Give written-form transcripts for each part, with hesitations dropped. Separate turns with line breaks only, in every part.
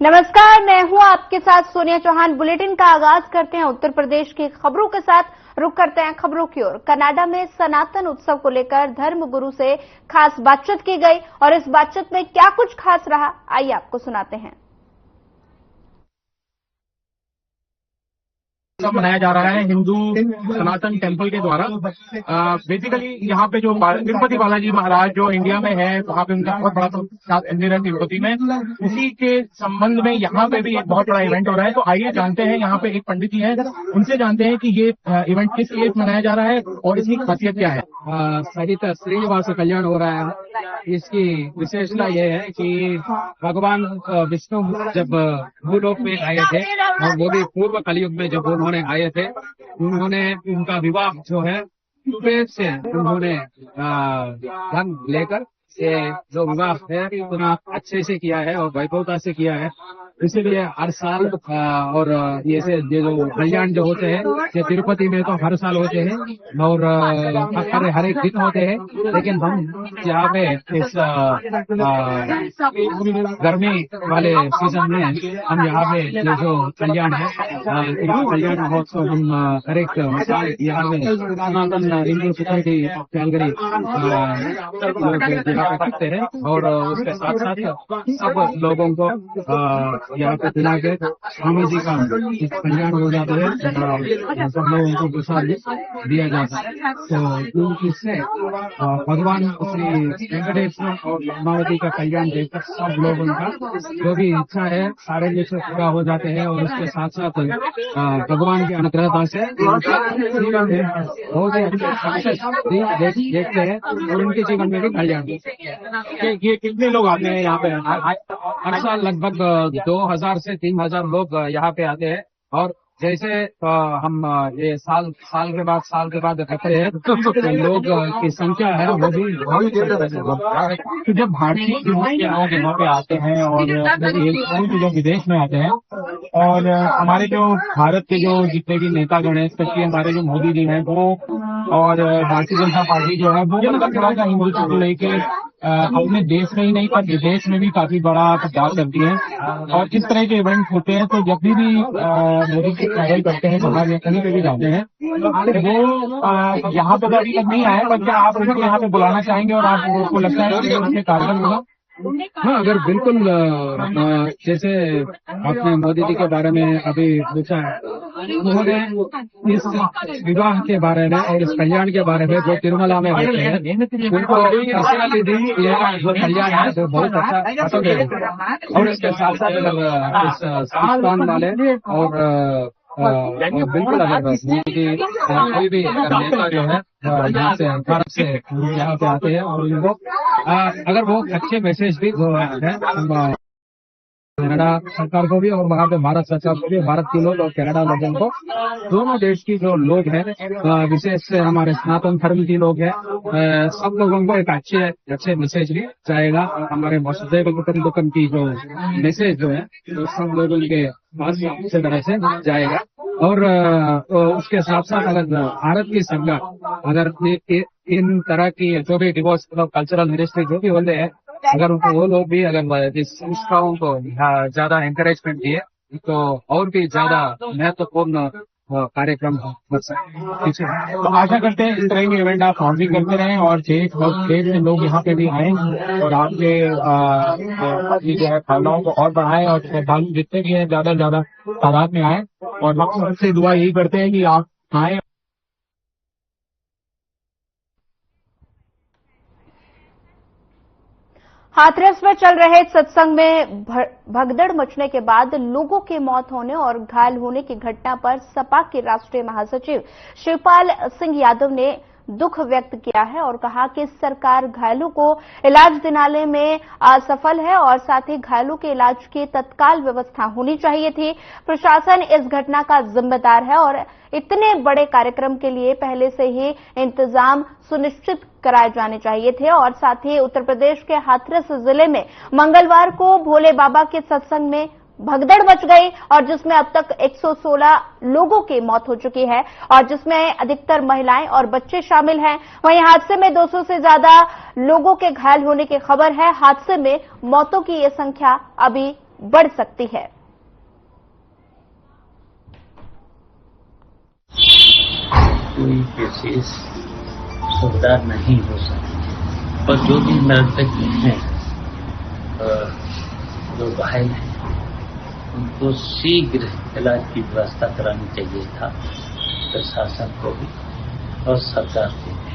नमस्कार, मैं हूं आपके साथ सोनिया चौहान। बुलेटिन का आगाज करते हैं उत्तर प्रदेश की खबरों के साथ। रुक करते हैं खबरों की ओर। कनाडा में सनातन उत्सव को लेकर धर्मगुरु से खास बातचीत की गई और इस बातचीत में क्या कुछ खास रहा, आइए आपको सुनाते हैं।
मनाया जा रहा है हिंदू सनातन टेम्पल के द्वारा। बेसिकली यहाँ पे जो तिरुपति बालाजी महाराज जो इंडिया में है, वहाँ पे उनका बहुत बड़ा मंदिर है तिरुपति में। उसी के संबंध में यहाँ पे भी एक बहुत बड़ा इवेंट हो रहा है। तो आइए जानते हैं, यहाँ पे एक पंडित जी हैं, उनसे जानते हैं कि ये इवेंट किस लिए मनाया जा रहा है और इसकी खासियत क्या है।
सहित श्रीनिवास कल्याण हो रहा है। इसकी विशेषता यह है कि भगवान विष्णु जब भूलोक में आए थे और वो भी पूर्व कलयुग में जब उन्होंने आए थे, उन्होंने उनका विवाह जो है कुबेर से उन्होंने धन लेकर से जो विवाह है उतना अच्छे से किया है और वैभवता से किया है। इसीलिए हर साल और ये जो कल्याण जो होते हैं ये तिरुपति में तो हर साल होते हैं और हर एक दिन होते हैं। लेकिन हम यहाँ पे इस गर्मी वाले सीजन में हम यहाँ पे ये जो कल्याण है कल्याण महोत्सव हम हर एक साल यहाँ पे सनातन हिंदू सोसाइटी कैलगरी करते हैं और उसके साथ साथ सब लोगों को यहाँ पे पिला के स्वामी जी का कल्याण हो जाता है, सब लोगों को प्रसाद दिया जाता है। तो इससे भगवान श्री वेंकटेश्वर और पद्मावती का कल्याण देखकर सब लोगों का जो भी इच्छा है सारे विषय पूरा हो जाते हैं और उसके साथ साथ भगवान की अनुग्रहता से जीवन में बहुत ही अच्छे देखते हैं और उनके जीवन में भी कल्याण।
ये कितने लोग आते हैं यहाँ पे?
हर साल लगभग 2000 से 3000 लोग यहाँ पे आते हैं और जैसे हम ये साल के बाद करते हैं तो लोग की संख्या है वो भी बहुत।
तो जब भारतीय लोग यहाँ पे आते हैं और जो विदेश में आते हैं और हमारे जो भारत के जो जितने भी नेतागण हैं, स्पेशली हमारे जो मोदी जी हैं वो और भारतीय जनता पार्टी जो है वो थोड़ा सा हिंदुत्व को लेके अपने देश में ही नहीं पर विदेश में भी काफी बड़ा प्रचार करती है। और इस तरह के इवेंट होते हैं तो जब भी मोदी जी ट्रैवल करते हैं बाहर या कहीं पे भी जाते हैं वो यहाँ पे तो अभी तक नहीं आए, पर क्या आप उनको यहाँ पे बुलाना चाहेंगे और आपको लगता है कि उसमें कारगर होगा?
हाँ, अगर बिल्कुल जैसे आपने मोदी जी के बारे में अभी पूछा है, उन्होंने इस विवाह के बारे में और इस कल्याण के बारे में जो तिरुमला में होते हैं उनको जो कल्याण है तो बहुत अच्छा पसंद है। और इसके साथ साथ इस पाकिस्तान वाले और बिल्कुल अगर कोई भी नेता जो है यहाँ से भारत से यहाँ पे आते हैं और उनको अगर वो अच्छे मैसेज भी जो है कनाडा सरकार को भी और वहाँ पे भारत सरकार को भी, भारत के लोग और कनाडा लोगों को, दोनों देश की जो लोग हैं विशेष से हमारे सनातन धर्म के लोग हैं, सब लोगों को एक अच्छे मैसेज भी जाएगा। हमारे वसुधैव कुटुंबकम की जो मैसेज जो है तो सब लोगों के पास अच्छे तरह से जाएगा। और उसके साथ साथ अगर भारत की सरकार अगर इन तरह की जो भी डिवोर्स कल्चरल मिनिस्ट्री जो भी होते हैं, अगर वो लोग भी अगर इस संस्थाओं को ज्यादा एनकरेजमेंट दिए तो और भी ज्यादा महत्वपूर्ण कार्यक्रम हो सकते हैं।
तो आशा करते हैं इस तरह के इवेंट आप और भी करते रहें और देश में लोग यहाँ पे भी आए और आपके जो है भावनाओं को और बढ़ाएं और श्रद्धालु जितने भी हैं ज्यादा से ज्यादा तादाद में आए। और हम सबसे दुआ यही करते हैं कि आप आए।
हाथरस में चल रहे सत्संग में भगदड़ मचने के बाद लोगों की मौत होने और घायल होने की घटना पर सपा के राष्ट्रीय महासचिव शिवपाल सिंह यादव ने दुख व्यक्त किया है और कहा कि सरकार घायलों को इलाज दिलाने में असफल है और साथ ही घायलों के इलाज की तत्काल व्यवस्था होनी चाहिए थी। प्रशासन इस घटना का जिम्मेदार है और इतने बड़े कार्यक्रम के लिए पहले से ही इंतजाम सुनिश्चित कराए जाने चाहिए थे। और साथ ही उत्तर प्रदेश के हाथरस जिले में मंगलवार को भोले बाबा के सत्संग में भगदड़ मच गई और जिसमें अब तक 116 लोगों की मौत हो चुकी है और जिसमें अधिकतर महिलाएं और बच्चे शामिल हैं। वहीं हादसे में 200 से ज्यादा लोगों के घायल होने की खबर है। हादसे में मौतों की ये संख्या अभी बढ़ सकती है।
कोई विशेष सुविधा नहीं हो सकती और जो भी नर्तक हैं जो घायल हैं उनको शीघ्र इलाज की व्यवस्था करानी चाहिए था प्रशासन को भी और सरकार को भी,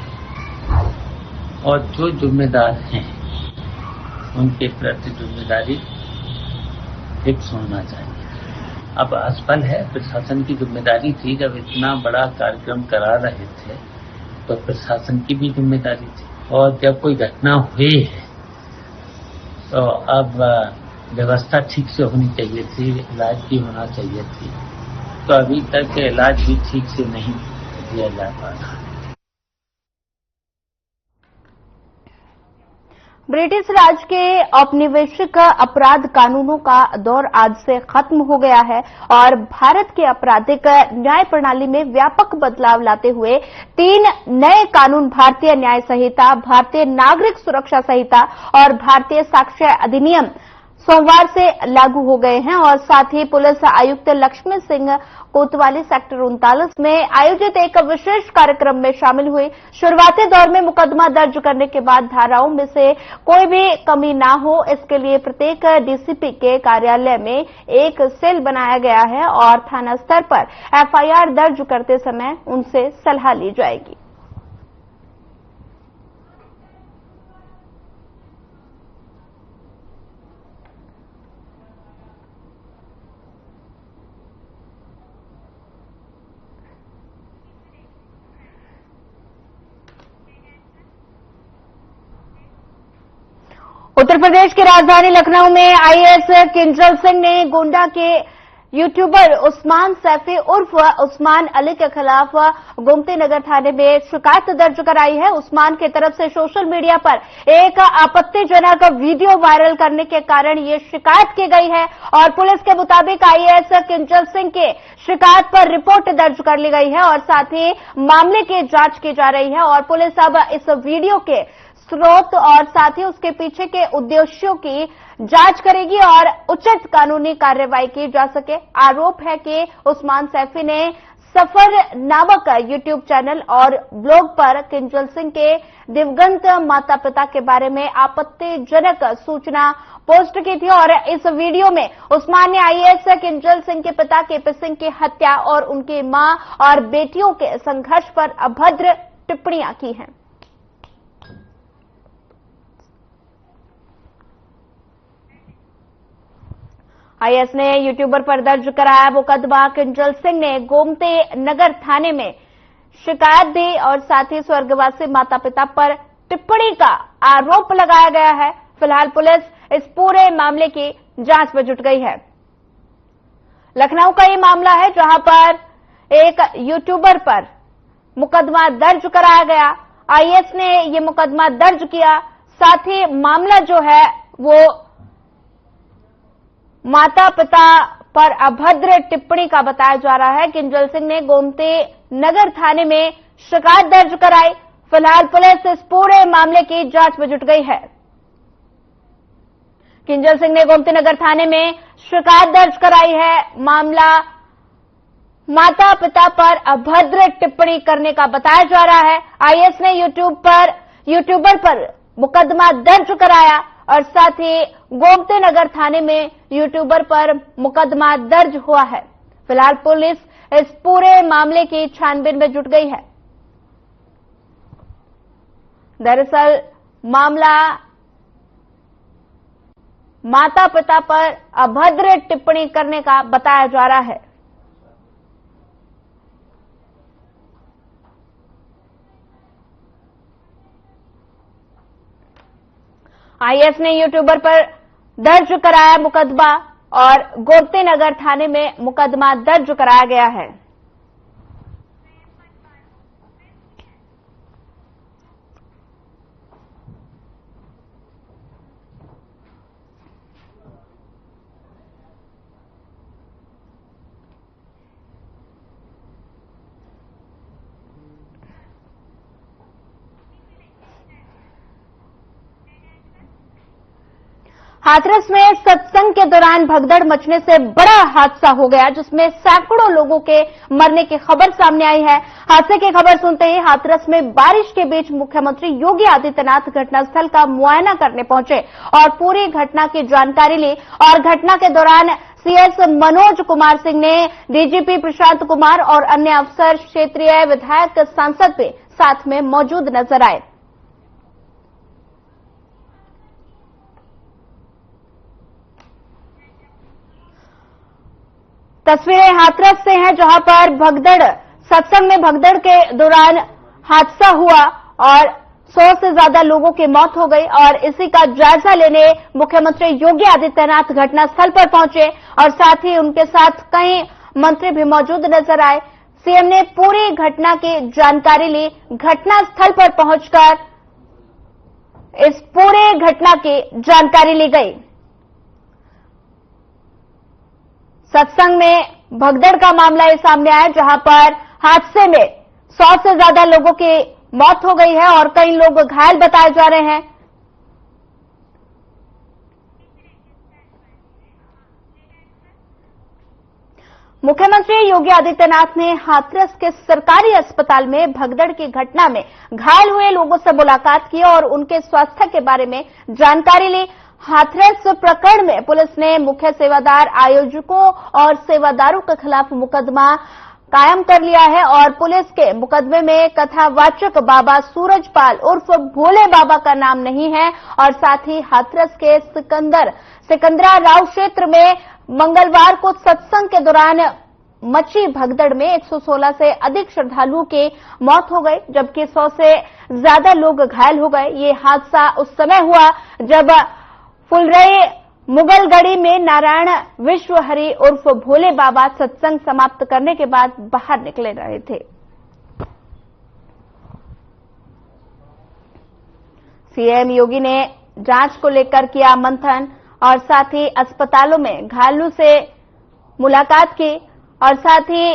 और जो जिम्मेदार हैं उनके प्रति जिम्मेदारी फिक्स होना चाहिए। अब असफल है, प्रशासन की जिम्मेदारी थी, जब इतना बड़ा कार्यक्रम करा रहे थे तो प्रशासन की भी जिम्मेदारी थी, और जब कोई घटना हुई है तो अब व्यवस्था ठीक से होनी चाहिए थी, इलाज भी होना चाहिए थी, तो अभी तक इलाज भी ठीक से नहीं दिया जा पा रहा।
ब्रिटिश राज के औपनिवेशिक अपराध कानूनों का दौर आज से खत्म हो गया है और भारत के आपराधिक न्याय प्रणाली में व्यापक बदलाव लाते हुए 3 नए कानून भारतीय न्याय संहिता, भारतीय नागरिक सुरक्षा संहिता और भारतीय साक्ष्य अधिनियम सोमवार से लागू हो गए हैं। और साथ ही पुलिस आयुक्त लक्ष्मी सिंह कोतवाली सेक्टर 39 में आयोजित एक विशेष कार्यक्रम में शामिल हुई। शुरुआती दौर में मुकदमा दर्ज करने के बाद धाराओं में से कोई भी कमी ना हो, इसके लिए प्रत्येक डीसीपी के कार्यालय में एक सेल बनाया गया है और थाना स्तर पर एफआईआर दर्ज करते समय उनसे सलाह ली जाएगी। उत्तर प्रदेश की राजधानी लखनऊ में आईएएस किंजल सिंह ने गोंडा के यूट्यूबर उस्मान सैफी उर्फ उस्मान अली के खिलाफ गोमती नगर थाने में शिकायत दर्ज कराई है। उस्मान की तरफ से सोशल मीडिया पर एक आपत्तिजनक वीडियो वायरल करने के कारण ये शिकायत की गई है और पुलिस के मुताबिक आईएएस किंजल सिंह के शिकायत पर रिपोर्ट दर्ज कर ली गई है और साथ ही मामले की जांच की जा रही है और पुलिस अब इस वीडियो के स्रोत और साथ ही उसके पीछे के उद्देश्यों की जांच करेगी और उचित कानूनी कार्रवाई की जा सके। आरोप है कि उस्मान सैफी ने सफर नामक यूट्यूब चैनल और ब्लॉग पर किंजल सिंह के दिवंगत माता पिता के बारे में आपत्तिजनक सूचना पोस्ट की थी और इस वीडियो में उस्मान ने आईएएस किंजल सिंह के पिता केपी सिंह की हत्या और उनकी मां और बेटियों के संघर्ष पर अभद्र टिप्पणियां की हैं। आईएएस ने यूट्यूबर पर दर्ज कराया मुकदमा। किंजल सिंह ने गोमती नगर थाने में शिकायत दी और साथ ही स्वर्गवासी माता पिता पर टिप्पणी का आरोप लगाया गया है। फिलहाल पुलिस इस पूरे मामले की जांच में जुट गई है। लखनऊ का ये मामला है जहां पर एक यूट्यूबर पर मुकदमा दर्ज कराया गया। आईएएस ने ये मुकदमा दर्ज किया। साथ ही मामला जो है वो माता पिता पर अभद्र टिप्पणी का बताया जा रहा है। किंजल सिंह ने गोमती नगर थाने में शिकायत दर्ज कराई। फिलहाल पुलिस इस पूरे मामले की जांच में जुट गई है। किंजल सिंह ने गोमती नगर थाने में शिकायत दर्ज कराई है। मामला माता पिता पर अभद्र टिप्पणी करने का बताया जा रहा है। आईएएस ने यूट्यूबर पर मुकदमा दर्ज कराया और साथ ही गोमती नगर थाने में यूट्यूबर पर मुकदमा दर्ज हुआ है। फिलहाल पुलिस इस पूरे मामले की छानबीन में जुट गई है। दरअसल मामला माता पिता पर अभद्र टिप्पणी करने का बताया जा रहा है। आईएएस ने यूट्यूबर पर दर्ज कराया मुकदमा और गोमती नगर थाने में मुकदमा दर्ज कराया गया है। हाथरस में सत्संग के दौरान भगदड़ मचने से बड़ा हादसा हो गया, जिसमें सैकड़ों लोगों के मरने की खबर सामने आई है। हादसे की खबर सुनते ही हाथरस में बारिश के बीच मुख्यमंत्री योगी आदित्यनाथ घटनास्थल का मुआयना करने पहुंचे और पूरी घटना की जानकारी ली। और घटना के दौरान सीएस मनोज कुमार सिंह ने डीजीपी प्रशांत कुमार और अन्य अफसर, क्षेत्रीय विधायक, सांसद भी साथ में मौजूद नजर आए। तस्वीरें हाथरस से हैं, जहां पर सत्संग में भगदड़ के दौरान हादसा हुआ और 100 से ज्यादा लोगों की मौत हो गई। और इसी का जायजा लेने मुख्यमंत्री योगी आदित्यनाथ घटनास्थल पर पहुंचे और साथ ही उनके साथ कई मंत्री भी मौजूद नजर आए। सीएम ने पूरी घटना की जानकारी ली। घटनास्थल पर पहुंचकर इस पूरे घटना की जानकारी ली गई। सत्संग में भगदड़ का मामला ये सामने आया, जहां पर हादसे में 100 से ज्यादा लोगों की मौत हो गई है और कई लोग घायल बताए जा रहे हैं। मुख्यमंत्री योगी आदित्यनाथ ने हाथरस के सरकारी अस्पताल में भगदड़ की घटना में घायल हुए लोगों से मुलाकात की और उनके स्वास्थ्य के बारे में जानकारी ली। हाथरस प्रकरण में पुलिस ने मुख्य सेवादार, आयोजकों और सेवादारों के खिलाफ मुकदमा कायम कर लिया है और पुलिस के मुकदमे में कथावाचक बाबा सूरजपाल उर्फ भोले बाबा का नाम नहीं है। और साथ ही हाथरस के सिकंदरा राव क्षेत्र में मंगलवार को सत्संग के दौरान मची भगदड़ में 116 से अधिक श्रद्धालुओं की मौत हो गई, जबकि 100 से ज्यादा लोग घायल हो गए। ये हादसा उस समय हुआ जब फुलरई मुगलगढ़ी में नारायण विश्वहरि उर्फ भोले बाबा सत्संग समाप्त करने के बाद बाहर निकले रहे थे। सीएम योगी ने जांच को लेकर किया मंथन और साथ ही अस्पतालों में घायलों से मुलाकात की और साथ ही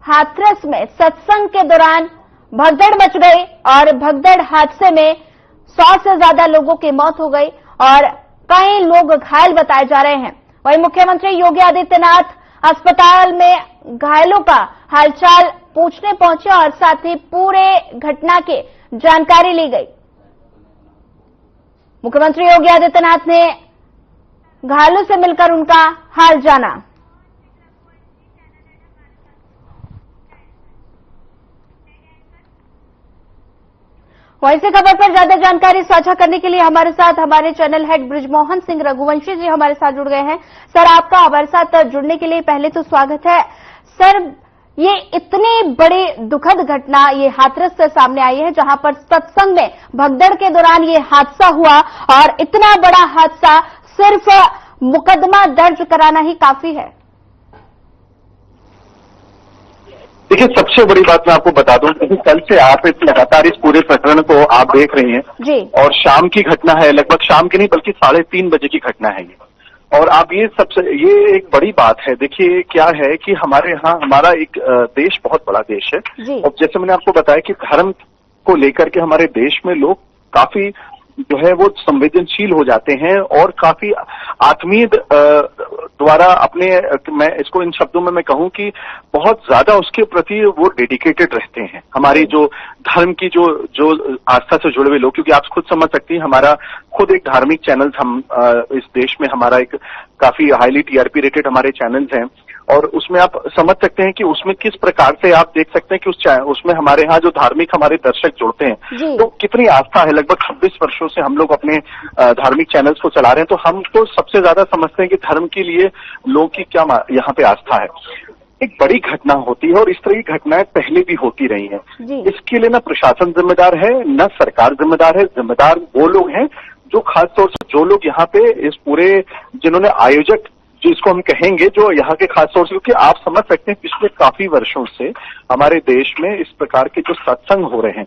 हाथरस में सत्संग के दौरान भगदड़ मच गई और भगदड़ हादसे में 100 से ज्यादा लोगों की मौत हो गई और कई लोग घायल बताए जा रहे हैं। वहीं मुख्यमंत्री योगी आदित्यनाथ अस्पताल में घायलों का हालचाल पूछने पहुंचे और साथ ही पूरे घटना की जानकारी ली गई। मुख्यमंत्री योगी आदित्यनाथ ने घायलों से मिलकर उनका हाल जाना। वहीं से खबर पर ज्यादा जानकारी साझा करने के लिए हमारे साथ हमारे चैनल हेड बृजमोहन सिंह रघुवंशी जी हमारे साथ जुड़ गए हैं। सर, आपका हमारे साथ जुड़ने के लिए पहले तो स्वागत है। सर, ये इतनी बड़ी दुखद घटना ये हाथरस से सामने आई है, जहां पर सत्संग में भगदड़ के दौरान ये हादसा हुआ और इतना बड़ा हादसा सिर्फ मुकदमा दर्ज कराना ही काफी है।
देखिए, सबसे बड़ी बात मैं आपको बता दूं कि कल से आप लगातार इस पूरे प्रकरण को आप देख रही हैं
जी।
और शाम की घटना है, लगभग शाम की नहीं बल्कि 3:30 बजे की घटना है ये। और आप ये एक बड़ी बात है। देखिए क्या है कि हमारे यहाँ हमारा एक देश बहुत बड़ा देश है और जैसे मैंने आपको बताया कि धर्म को लेकर के हमारे देश में लोग काफी जो है वो संवेदनशील हो जाते हैं और काफी आत्मीय द्वारा अपने, मैं इसको इन शब्दों में मैं कहूं कि बहुत ज्यादा उसके प्रति वो डेडिकेटेड रहते हैं। हमारी जो धर्म की जो आस्था से जुड़े हुए लोग, क्योंकि आप खुद समझ सकती हैं हमारा खुद एक धार्मिक चैनल हम इस देश में हमारा एक काफी हाईली टीआरपी रेटेड हमारे चैनल्स हैं और उसमें आप समझ सकते हैं कि उसमें किस प्रकार से आप देख सकते हैं कि उसमें हमारे यहाँ जो धार्मिक हमारे दर्शक जुड़ते हैं तो कितनी आस्था है। लगभग 26 वर्षों से हम लोग अपने धार्मिक चैनल्स को चला रहे हैं, तो हम तो सबसे ज्यादा समझते हैं कि धर्म के लिए लोगों की क्या यहाँ पे आस्था है। एक बड़ी घटना होती है और इस तरह की घटनाएं पहले भी होती रही हैं। इसके लिए न प्रशासन जिम्मेदार है न सरकार जिम्मेदार है, जिम्मेदार वो लोग हैं जो खासतौर से जो लोग यहाँ पे इस पूरे जिन्होंने आयोजक जिसको हम कहेंगे जो यहाँ के खास तौर से, क्योंकि आप समझ सकते हैं पिछले काफी वर्षों से हमारे देश में इस प्रकार के जो सत्संग हो रहे हैं,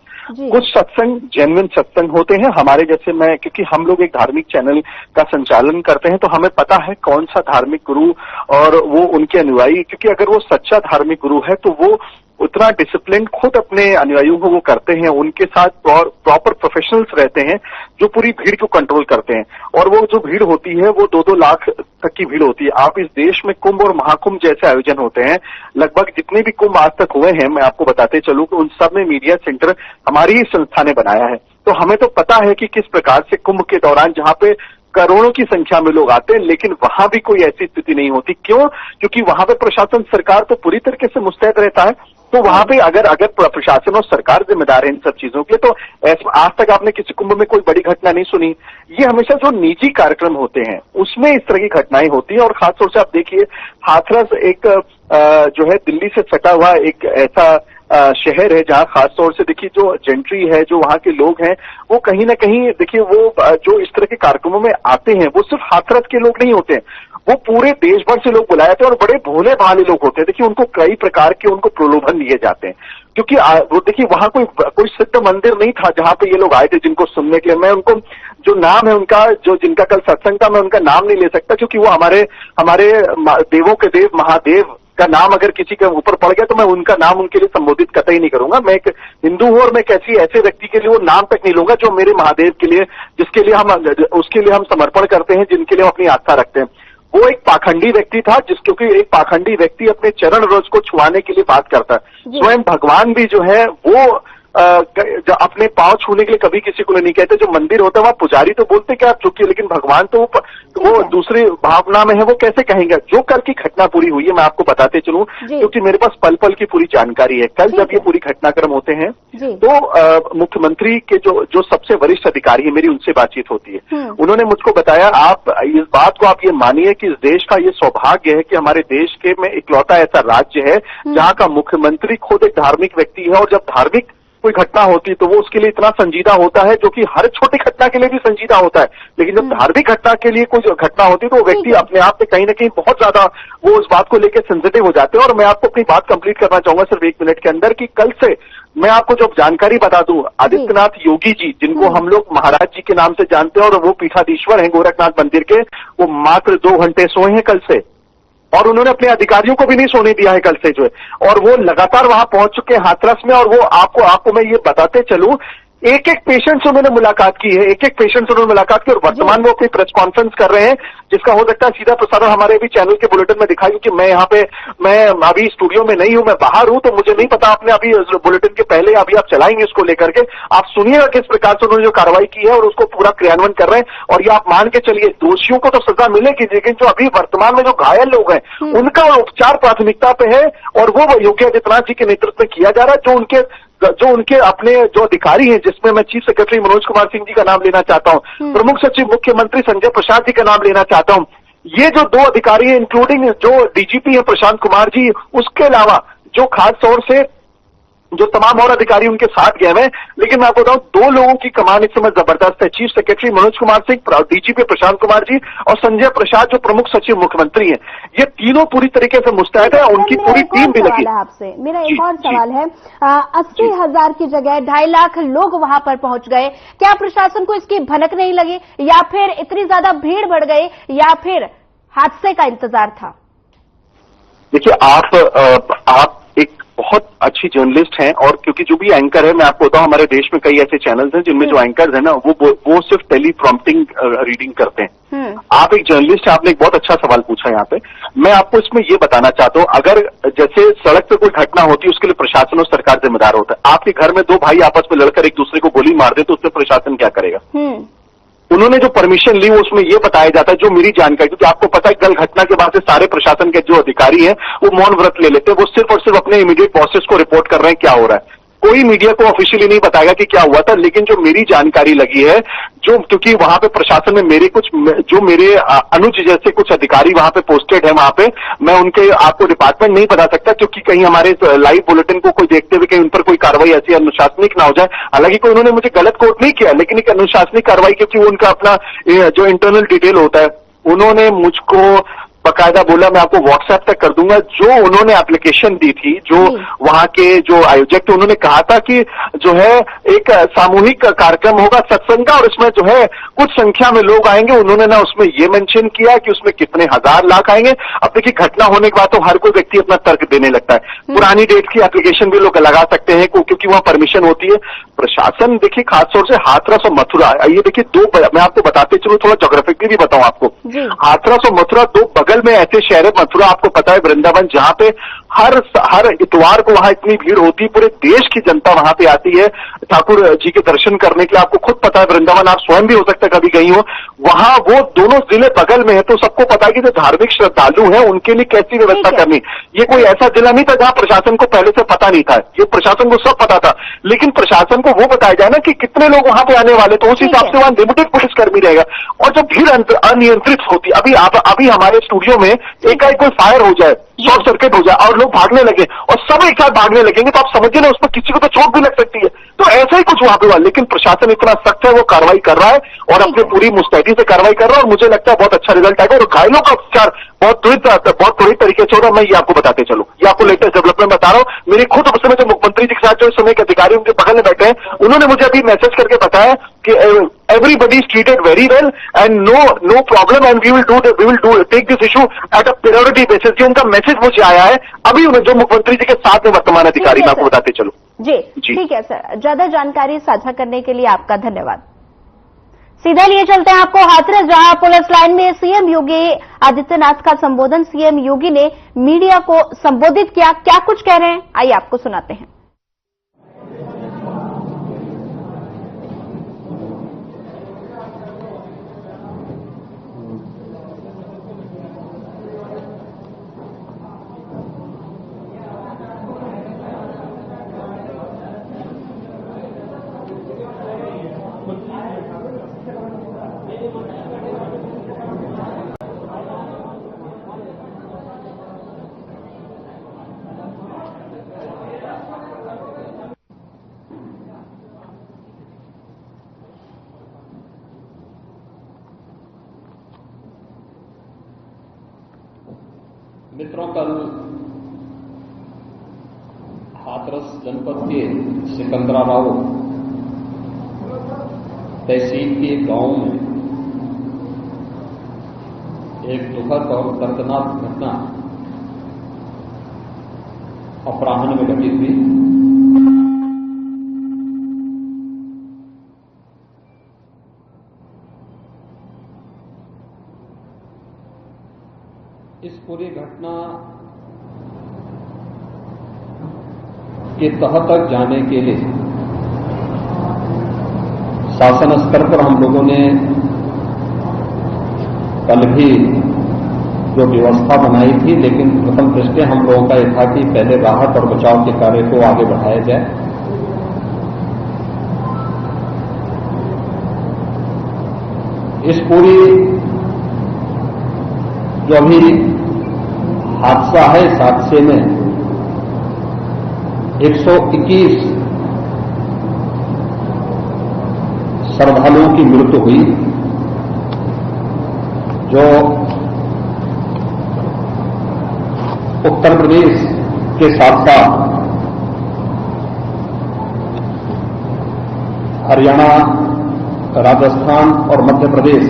कुछ सत्संग जेन्युइन सत्संग होते हैं हमारे जैसे, मैं क्योंकि हम लोग एक धार्मिक चैनल का संचालन करते हैं तो हमें पता है कौन सा धार्मिक गुरु और वो उनके अनुयायी, क्योंकि अगर वो सच्चा धार्मिक गुरु है तो वो उतना डिसिप्लिन खुद अपने अनुयायियों को वो करते हैं, उनके साथ प्रॉपर प्रोफेशनल्स रहते हैं जो पूरी भीड़ को कंट्रोल करते हैं। और वो जो भीड़ होती है वो 2-2 लाख तक की भीड़ होती है। आप इस देश में कुंभ और महाकुंभ जैसे आयोजन होते हैं, लगभग जितने भी कुंभ आज तक हुए हैं, मैं आपको बताते चलूं कि उन सब में मीडिया सेंटर हमारी ही संस्था ने बनाया है। तो हमें तो पता है कि किस प्रकार से कुंभ के दौरान जहां पे करोड़ों की संख्या में लोग आते हैं, लेकिन वहां भी कोई ऐसी स्थिति नहीं होती। क्यों? क्योंकि वहां पे प्रशासन, सरकार तो पूरी तरीके से मुस्तैद रहता है। तो वहां पे अगर प्रशासन और सरकार जिम्मेदार है इन सब चीजों के लिए, तो आज तक आपने किसी कुंभ में कोई बड़ी घटना नहीं सुनी। ये हमेशा जो निजी कार्यक्रम होते हैं उसमें इस तरह की घटनाएं होती हैं। और खासतौर से आप देखिए, हाथरस एक जो है दिल्ली से सटा हुआ एक ऐसा शहर है जहां खासतौर से देखिए जो जेंट्री है, जो वहां के लोग हैं, वो कहीं ना कहीं देखिए वो जो इस तरह के कार्यक्रमों में आते हैं वो सिर्फ हाथरस के लोग नहीं होते हैं, वो पूरे देश भर से लोग बुलाए जाते हैं और बड़े भोले भाले लोग होते हैं। देखिए उनको कई प्रकार के उनको प्रलोभन दिए जाते हैं, क्योंकि वो देखिए वहां कोई सिद्ध मंदिर नहीं था जहां पे ये लोग आए थे जिनको सुनने के लिए। मैं उनको जो नाम है उनका, जो जिनका कल सत्संग था, मैं उनका नाम नहीं ले सकता क्योंकि वो हमारे देवों के देव महादेव का नाम अगर किसी के ऊपर पड़ गया तो मैं उनका नाम उनके लिए संबोधित कतई नहीं करूंगा। मैं एक हिंदू हूं और मैं ऐसे व्यक्ति के लिए वो नाम तक नहीं लूंगा जो मेरे महादेव के लिए, उसके लिए हम समर्पण करते हैं, जिनके लिए हम अपनी आस्था रखते हैं। वो एक पाखंडी व्यक्ति था, क्योंकि एक पाखंडी व्यक्ति अपने चरण रोज को छुआने के लिए बात करता है। स्वयं भगवान भी जो है वो अपने पांव छूने के लिए कभी किसी को नहीं कहते। जो मंदिर होता है वहां पुजारी तो बोलते कि आप चुकिए, लेकिन भगवान तो वो दूसरी भावना में है, वो कैसे कहेंगे। जो कल की घटना पूरी हुई है मैं आपको बताते चलूं, क्योंकि मेरे पास पल पल की पूरी जानकारी है। कल जब ये पूरी घटनाक्रम होते हैं तो मुख्यमंत्री के जो सबसे वरिष्ठ अधिकारी है, मेरी उनसे बातचीत होती है। उन्होंने मुझको बताया, आप इस बात को आप ये मानिए कि इस देश का ये सौभाग्य है कि हमारे देश के में इकलौता ऐसा राज्य है जहां का मुख्यमंत्री खुद एक धार्मिक व्यक्ति है। और जब धार्मिक कोई घटना होती है तो वो उसके लिए इतना संजीदा होता है, जो कि हर छोटी घटना के लिए भी संजीदा होता है, लेकिन जब धार्मिक घटना के लिए कोई घटना होती है तो वो व्यक्ति अपने आप में कहीं ना कहीं बहुत ज्यादा वो उस बात को लेकर सेंसिटिव हो जाते हैं। और मैं आपको अपनी बात कंप्लीट करना चाहूंगा सिर्फ 1 मिनट के अंदर, कि कल से मैं आपको जो जानकारी बता दूं, आदित्यनाथ योगी जी, जिनको हम लोग महाराज जी के नाम से जानते हैं और वो पीठाधीश्वर हैं गोरखनाथ मंदिर के, वो मात्र 2 घंटे सोए हैं कल से, और उन्होंने अपने अधिकारियों को भी नहीं सोने दिया है कल से जो है। और वो लगातार वहां पहुंच चुके हैं हाथरस में। और वो आपको मैं ये बताते चलूं, एक पेशेंट से उन्होंने मुलाकात की है, एक पेशेंट से उन्होंने मुलाकात की। और वर्तमान वो अपनी प्रेस कॉन्फ्रेंस कर रहे हैं, जिसका हो सकता है सीधा प्रसारण हमारे भी चैनल के बुलेटिन में दिखाई, क्योंकि मैं अभी स्टूडियो में नहीं हूं, मैं बाहर हूं, तो मुझे नहीं पता आपने अभी बुलेटिन के पहले अभी आप चलाएंगे इसको लेकर के। आप सुनिएगा किस प्रकार से उन्होंने जो कार्रवाई की है और उसको पूरा क्रियान्वयन कर रहे हैं। और ये आप मान के चलिए, दोषियों को तो सजा मिलेगी, लेकिन जो अभी वर्तमान में जो घायल लोग हैं उनका उपचार प्राथमिकता पे है। और वो योगी आदित्यनाथ जी के नेतृत्व में किया जा रहा है। जो उनके अपने जो अधिकारी हैं, जिसमें मैं चीफ सेक्रेटरी मनोज कुमार सिंह जी का नाम लेना चाहता हूं, प्रमुख सचिव मुख्यमंत्री संजय प्रसाद जी का नाम लेना चाहता हूं, ये जो 2 अधिकारी हैं, इंक्लूडिंग जो डीजीपी है प्रशांत कुमार जी, उसके अलावा जो खास तौर से जो तमाम और अधिकारी उनके साथ गए हैं। लेकिन मैं आपको बताऊं, 2 लोगों की कमान इस समय जबरदस्त है, chief secretary Manoj Kumar Singh, DGP Prashant Kumar ji और संजय प्रसाद जो प्रमुख सचिव मुख्यमंत्री हैं। ये तीनों पूरी तरीके से मुस्तैद है, उनकी पूरी टीम भी लगी।
आपसे मेरा एक और सवाल है, 80,000 की जगह 2.5 लाख लोग वहां पर पहुंच गए, क्या प्रशासन को इसकी भनक नहीं लगी, या फिर इतनी ज्यादा भीड़ बढ़ गई, या फिर हादसे का इंतजार था?
देखिए, आप एक बहुत अच्छी जर्नलिस्ट हैं, और क्योंकि जो भी एंकर है, मैं आपको बताऊं, हमारे देश में कई ऐसे चैनल्स हैं जिनमें जो एंकर्स हैं ना, वो सिर्फ टेलीप्रॉम्प्टिंग रीडिंग करते हैं। आप एक जर्नलिस्ट हैं, आपने एक बहुत अच्छा सवाल पूछा यहाँ पे। मैं आपको इसमें ये बताना चाहता हूँ, अगर जैसे सड़क पे कोई घटना होती है उसके लिए प्रशासन और सरकार जिम्मेदार होता है। आपके घर में 2 भाई आपस में लड़कर एक दूसरे को गोली मार दे तो उसमें प्रशासन क्या करेगा? उन्होंने जो परमिशन ली उसमें ये बताया जाता है, जो मेरी जानकारी, क्योंकि आपको पता है कल घटना के बाद से सारे प्रशासन के जो अधिकारी हैं वो मौन व्रत ले लेते हैं, वो सिर्फ और सिर्फ अपने इमीडिएट बॉसेस को रिपोर्ट कर रहे हैं क्या हो रहा है। कोई मीडिया को ऑफिशियली नहीं बताएगा कि क्या हुआ था। लेकिन जो मेरी जानकारी लगी है, क्योंकि वहां पे प्रशासन में मेरे अनुज जैसे कुछ अधिकारी वहां पे पोस्टेड है, वहां पे मैं उनके आपको डिपार्टमेंट नहीं बता सकता, क्योंकि कहीं हमारे लाइव बुलेटिन को कोई देखते हुए कहीं उन पर कोई कार्रवाई ऐसी अनुशासनिक ना हो जाए। हालांकि कोई उन्होंने मुझे गलत कोट नहीं किया, लेकिन एक अनुशासनिक कार्रवाई, क्योंकि वो उनका अपना जो इंटरनल डिटेल होता है, उन्होंने मुझको बकायदा बोला मैं आपको व्हाट्सएप तक कर दूंगा, जो उन्होंने एप्लीकेशन दी थी, जो वहां के जो आयोजक थे उन्होंने कहा था कि जो है एक सामूहिक कार्यक्रम होगा सत्संग का, और इसमें जो है कुछ संख्या में लोग आएंगे। उन्होंने ना उसमें ये मेंशन किया कि उसमें कितने हजार लाख आएंगे। अब देखिए, घटना होने के बाद तो हर कोई व्यक्ति अपना तर्क देने लगता है। पुरानी डेट की एप्लीकेशन भी लोग लगा सकते हैं क्योंकि वहां परमिशन होती है। प्रशासन देखिए, खासतौर से हाथरस और मथुरा, ये देखिए मैं आपको बताते चलूं, थोड़ा ज्योग्राफिकली भी बताऊं आपको। हाथरस और मथुरा दो बगल में ऐसे शहर है। मथुरा आपको पता है वृंदावन, जहां पे हर इतवार को वहां इतनी भीड़ होती है, पूरे देश की जनता वहां पे आती है ठाकुर जी के दर्शन करने के लिए। आपको खुद पता है वृंदावन, आप स्वयं भी हो सकता है कभी गई हो वहां, वो दोनों जिले बगल में है, तो सबको पता है कि जो धार्मिक श्रद्धालु हैं उनके लिए कैसी व्यवस्था करनी। ये कोई ऐसा जिला नहीं था जहां प्रशासन को पहले से पता नहीं था, ये प्रशासन को सब पता था, लेकिन प्रशासन को वो बताया जाए ना कि कितने लोग वहां पे आने वाले, तो उस हिसाब से वहां लिमिटेड पुलिसकर्मी रहेगा। और जब भीड़ अनियंत्रित होती, अभी हमारे स्टूडियो में एकाएक कोई फायर हो जाए, शॉर्ट सर्किट हो जाए और लोग भागने लगे और सब एक साथ भागने लगेंगे, तो आप समझिए ना, उस पर किसी को तो चोट भी लग सकती है। तो ऐसा ही कुछ वहां पे हुआ, लेकिन प्रशासन इतना सख्त है, वो कार्रवाई कर रहा है और अपनी पूरी मुस्तैदी से कार्रवाई कर रहा है, और मुझे लगता है बहुत अच्छा रिजल्ट आएगा। और घायलों का उपचार बहुत त्वरित तरीके से हो रहा है। मैं ये आपको बताते चलूं, ये आपको लेटेस्ट डेवलपमेंट बता रहा हूं। मेरे खुद उस समय जो मुख्यमंत्री जी के साथ जो इस समय के अधिकारी उनके बगल में बैठे हैं, उन्होंने मुझे अभी मैसेज करके बताया कि everybody is treated very well and no problem and we will take this issue at a priority basis। ये उनका मैसेज मुझे आया है अभी जो मुख्यमंत्री जी के साथ में वर्तमान अधिकारी, मैं आपको बताते चलूं। जी ठीक है सर, ज्यादा जानकारी साझा करने के लिए आपका धन्यवाद। सीधा लिए चलते हैं आपको हाथरस, जहां पुलिस लाइन में सीएम योगी आदित्यनाथ का संबोधन सीएम योगी ने मीडिया को संबोधित किया। क्या कुछ कह रहे हैं, आइए आपको सुनाते हैं।
मित्रों, कल हाथरस जनपद के सिकंदराबाद तहसील के गांव में एक दुखद और दर्दनाक घटना अपराह्न में घटित हुई। इस पूरी घटना के तह तक जाने के लिए शासन स्तर पर हम लोगों ने कल भी जो व्यवस्था बनाई थी, लेकिन प्रथम दृष्टया हम लोगों का यह था कि पहले राहत और बचाव के कार्य को आगे बढ़ाया जाए। इस पूरी जो अभी हादसा है, इस हादसे में 121 श्रद्धालुओं की मृत्यु हुई, जो उत्तर प्रदेश के साथ साथ हरियाणा, राजस्थान और मध्य प्रदेश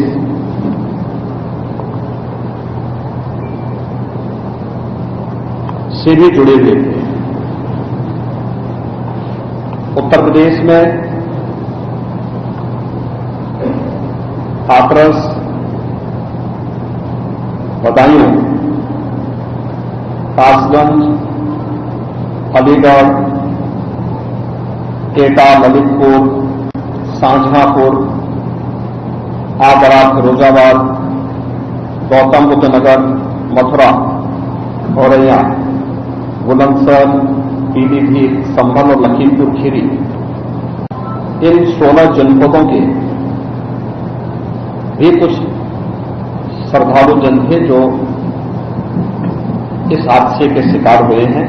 से भी जुड़े हुए थे। उत्तर प्रदेश में हाथरस, बदायूं, कासगंज, अलीगढ़, एटा, ललितपुर, शाहजहांपुर, आगरा, फिरोजाबाद, गौतम बुद्ध नगर, मथुरा, औरैया, बुलंदशहर, पीलीभीत, संभल और लखीमपुर खीरी, इन 16 जनपदों के भी कुछ श्रद्धालु जन थे जो इस हादसे के शिकार हुए हैं।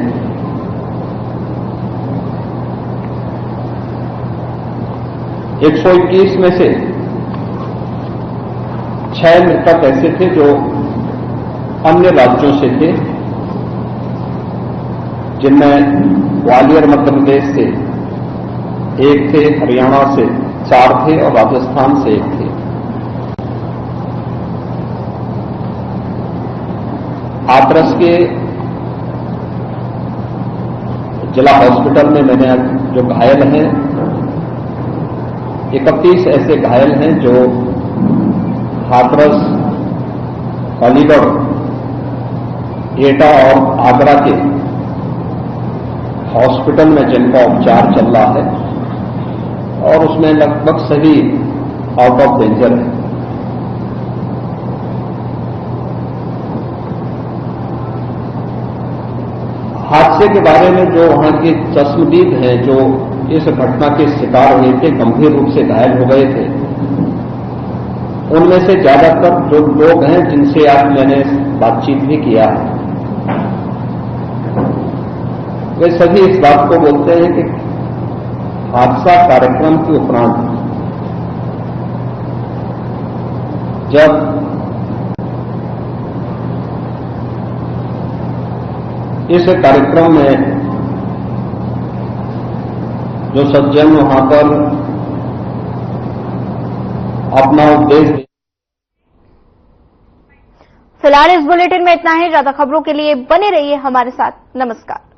एक 121 में से 6 मृतक ऐसे थे जो अन्य राज्यों से थे, जिनमें ग्वालियर मध्य प्रदेश से 1 थे, हरियाणा से 4 थे और राजस्थान से 1 थे। हाथरस के जिला हॉस्पिटल में मैंने जो घायल हैं, 31 ऐसे घायल हैं जो हाथरस, अलीगढ़, एटा और आगरा के हॉस्पिटल में जिनका उपचार चल रहा है और उसमें लगभग सभी आउट ऑफ डेंजर है। हादसे के बारे में जो वहां के चश्मदीद हैं, जो इस घटना के शिकार हुए थे, गंभीर रूप से घायल हो गए थे, उनमें से ज्यादातर जो लोग हैं जिनसे आज मैंने बातचीत भी किया है, वे सभी इस बात को बोलते हैं कि हादसा कार्यक्रम के उपरांत जब इस कार्यक्रम में जो सज्जन वहां पर अपना उद्देश्य।
फिलहाल इस बुलेटिन में इतना ही। ज्यादा खबरों के लिए बने रहिए हमारे साथ। नमस्कार।